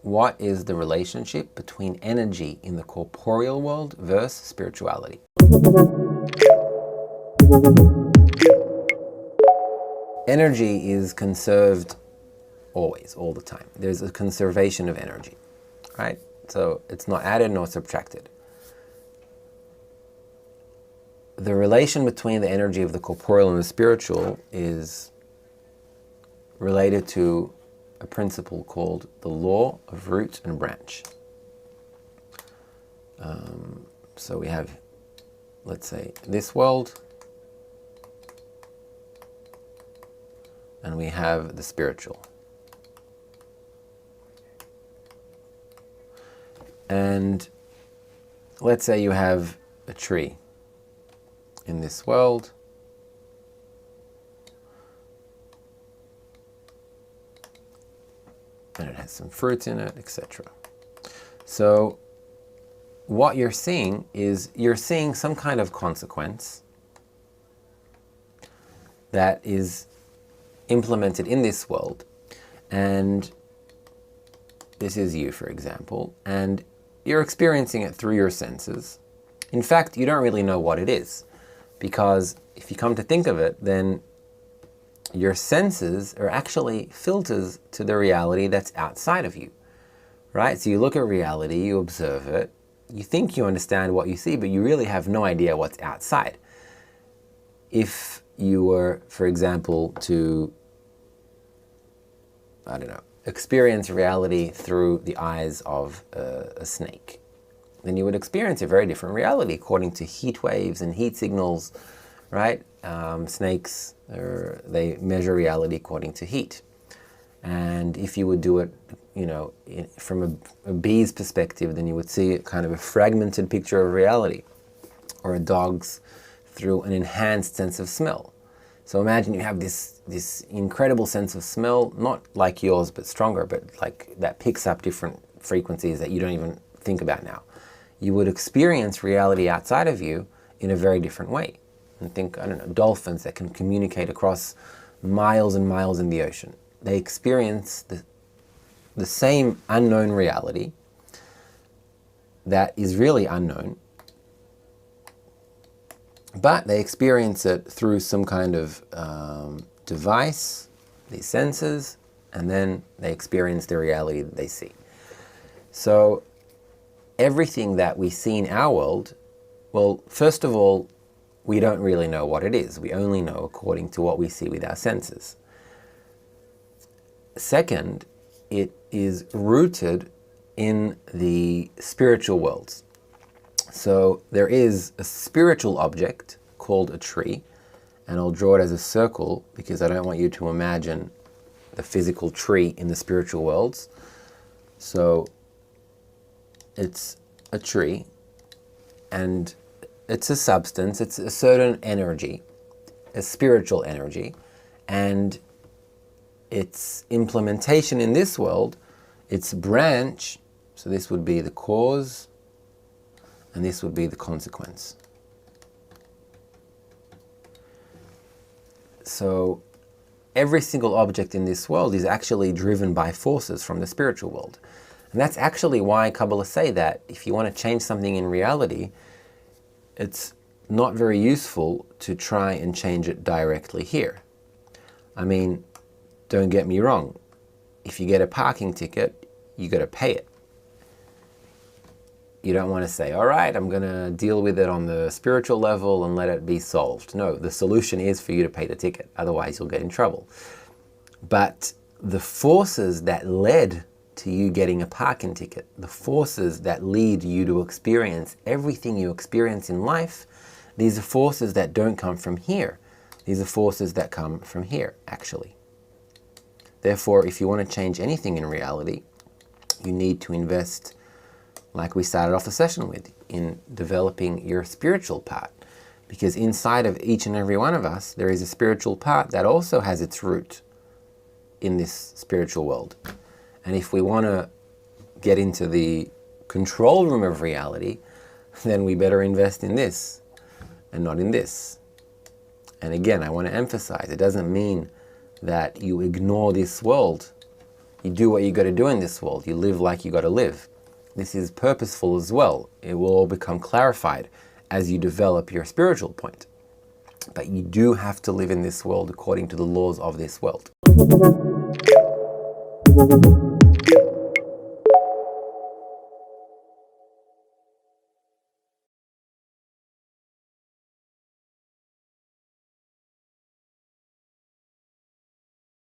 what is the relationship between energy in the corporeal world versus spirituality? Energy is conserved always, all the time. There's a conservation of energy, right? So it's not added nor subtracted. The relation between the energy of the corporeal and the spiritual is related to a principle called the law of root and branch. So we have, let's say, this world, and we have the spiritual. And let's say you have a tree in this world, and it has some fruit in it, etc. So what you're seeing is you're seeing some kind of consequence that is implemented in this world, and this is you, for example, and you're experiencing it through your senses. In fact, you don't really know what it is, because if you come to think of it, then your senses are actually filters to the reality that's outside of you, right? So you look at reality, you observe it, you think you understand what you see, but you really have no idea what's outside. If you were, for example, to, I don't know, experience reality through the eyes of a snake, then you would experience a very different reality according to heat waves and heat signals, right? Snakes, they measure reality according to heat. And if you would do it, you know, from a bee's perspective, then you would see kind of a fragmented picture of reality, or a dog's through an enhanced sense of smell. So imagine you have this incredible sense of smell, not like yours, but stronger, but like that picks up different frequencies that you don't even think about now. You would experience reality outside of you in a very different way. And think, I don't know, dolphins that can communicate across miles and miles in the ocean. They experience the same unknown reality that is really unknown, but they experience it through some kind of device, these senses, and then they experience the reality that they see. So everything that we see in our world, well, first of all, we don't really know what it is. We only know according to what we see with our senses. Second, it is rooted in the spiritual worlds. So there is a spiritual object called a tree, and I'll draw it as a circle because I don't want you to imagine the physical tree in the spiritual worlds. So it's a tree, and it's a substance, it's a certain energy, a spiritual energy, and its implementation in this world, its branch, so this would be the cause, and this would be the consequence. So every single object in this world is actually driven by forces from the spiritual world. And that's actually why Kabbalah say that if you want to change something in reality, it's not very useful to try and change it directly here. I mean, don't get me wrong. If you get a parking ticket, you got to pay it. You don't want to say, all right, I'm going to deal with it on the spiritual level and let it be solved. No, the solution is for you to pay the ticket. Otherwise, you'll get in trouble. But the forces that led to you getting a parking ticket, the forces that lead you to experience everything you experience in life, these are forces that don't come from here. These are forces that come from here, actually. Therefore, if you want to change anything in reality, you need to invest, like we started off the session with, in developing your spiritual part. Because inside of each and every one of us, there is a spiritual part that also has its root in this spiritual world. And if we want to get into the control room of reality, then we better invest in this and not in this. And again, I want to emphasize, it doesn't mean that you ignore this world. You do what you got to do in this world. You live like you got to live. This is purposeful as well. It will all become clarified as you develop your spiritual point. But you do have to live in this world according to the laws of this world.